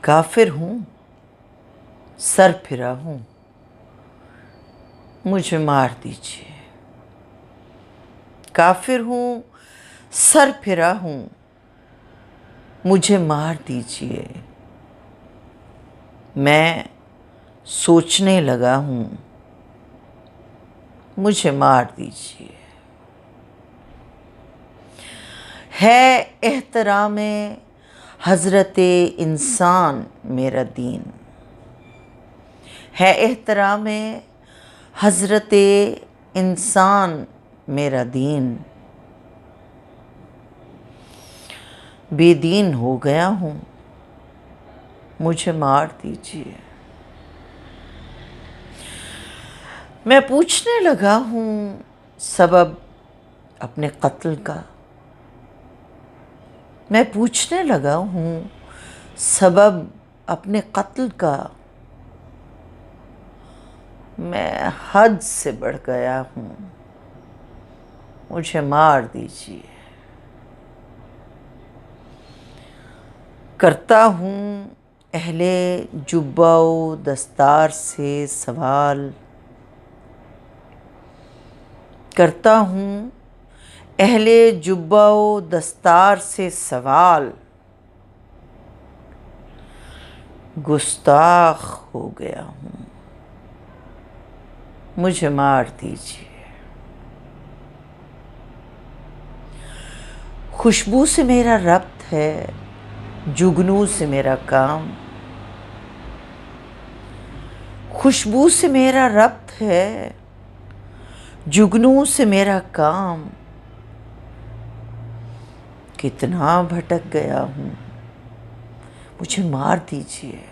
काफिर हूँ, सर फिरा हूँ, मुझे मार दीजिए। काफिर हूँ, सर फिरा हूँ, मुझे मार दीजिए। मैं सोचने लगा हूँ, मुझे मार दीजिए। है एहतरामे हज़रते इंसान मेरा दीन, है एहतरामे हज़रते इंसान मेरा दीन। बेदीन हो गया हूँ, मुझे मार दीजिए। मैं पूछने लगा हूँ सबब अपने कत्ल का, मैं पूछने लगा हूँ सबब अपने कत्ल का। मैं हद से बढ़ गया हूँ, मुझे मार दीजिए। करता हूँ अहले जुब्बाओ दस्तार से सवाल, करता हूँ अहले जुब्बाओ दस्तार से सवाल। गुस्ताख हो गया हूँ, मुझे मार दीजिए। खुशबू से मेरा रब्त है, जुगनू से मेरा काम। खुशबू से मेरा रब्त है, जुगनू से मेरा काम। कितना भटक गया हूँ, मुझे मार दीजिए।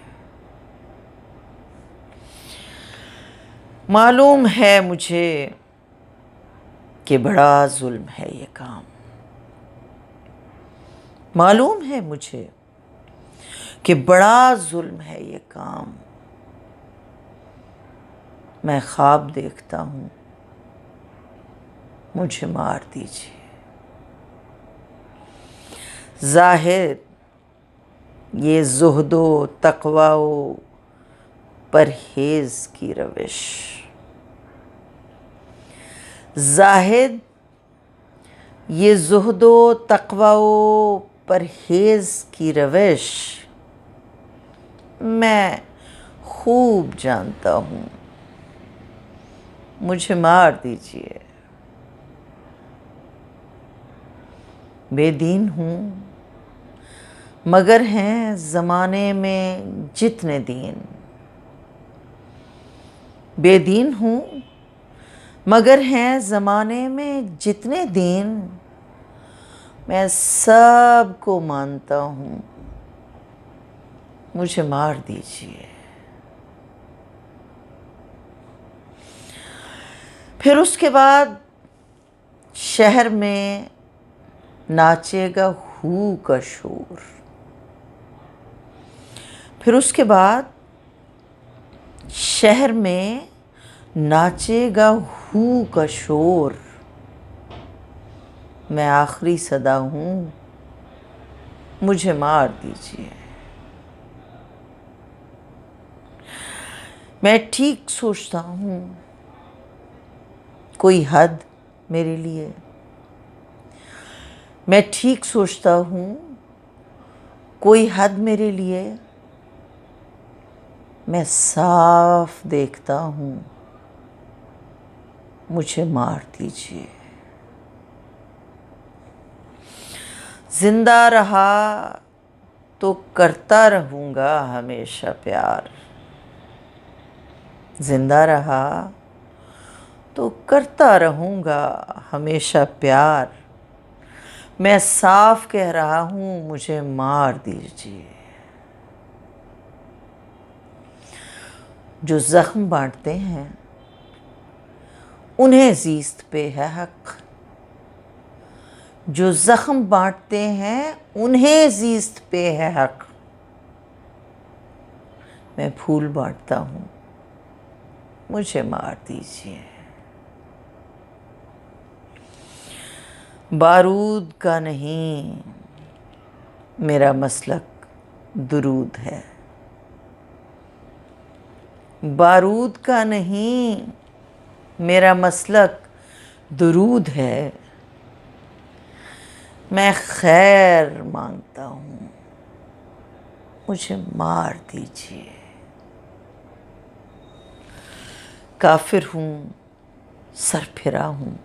मालूम है मुझे कि बड़ा जुल्म है ये काम। मालूम है मुझे कि बड़ा जुल्म है ये काम। मैं ख्वाब देखता हूँ, मुझे मार दीजिए। ज़ाहिर ये ज़ुहदो तक़वाओ परहेज़ की रविश, ज़ाहिद ये ज़ुहदो तक़वाओ परहेज़ की रविश मैं खूब जानता हूँ, मुझे मार दीजिए। बेदीन हूँ मगर हैं ज़माने में जितने दीन। बेदीन हूँ मगर हैं ज़माने में जितने दीन। मैं सब को मानता हूँ, मुझे मार दीजिए। फिर उसके बाद शहर में नाचेगा हू का शोर। फिर उसके बाद शहर में नाचेगा हू का शोर। मैं आखिरी सदा हूँ, मुझे मार दीजिए। मैं ठीक सोचता हूँ, कोई हद मेरे लिए। मैं ठीक सोचता हूँ, कोई हद मेरे लिए। मैं साफ देखता हूँ, मुझे मार दीजिए। जिंदा रहा तो करता रहूँगा हमेशा प्यार। जिंदा रहा तो करता रहूँगा हमेशा प्यार। मैं साफ कह रहा हूँ, मुझे मार दीजिए। जो ज़ख्म बांटते हैं उन्हें ज़ीस्त पे है हक। जो ज़ख्म बांटते हैं उन्हें ज़ीस्त पे है हक। मैं फूल बांटता हूँ, मुझे मार दीजिए। बारूद का नहीं मेरा मसलक दुरूद है। बारूद का नहीं, मेरा मसलक दुरूद है। मैं खैर मांगता हूँ, मुझे मार दीजिए। काफिर हूँ, सरफिरा हूँ,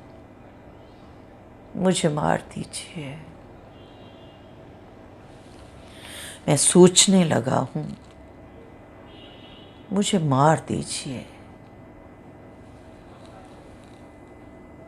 मुझे मार दीजिए। मैं सोचने लगा हूँ, मुझे मार दीजिए।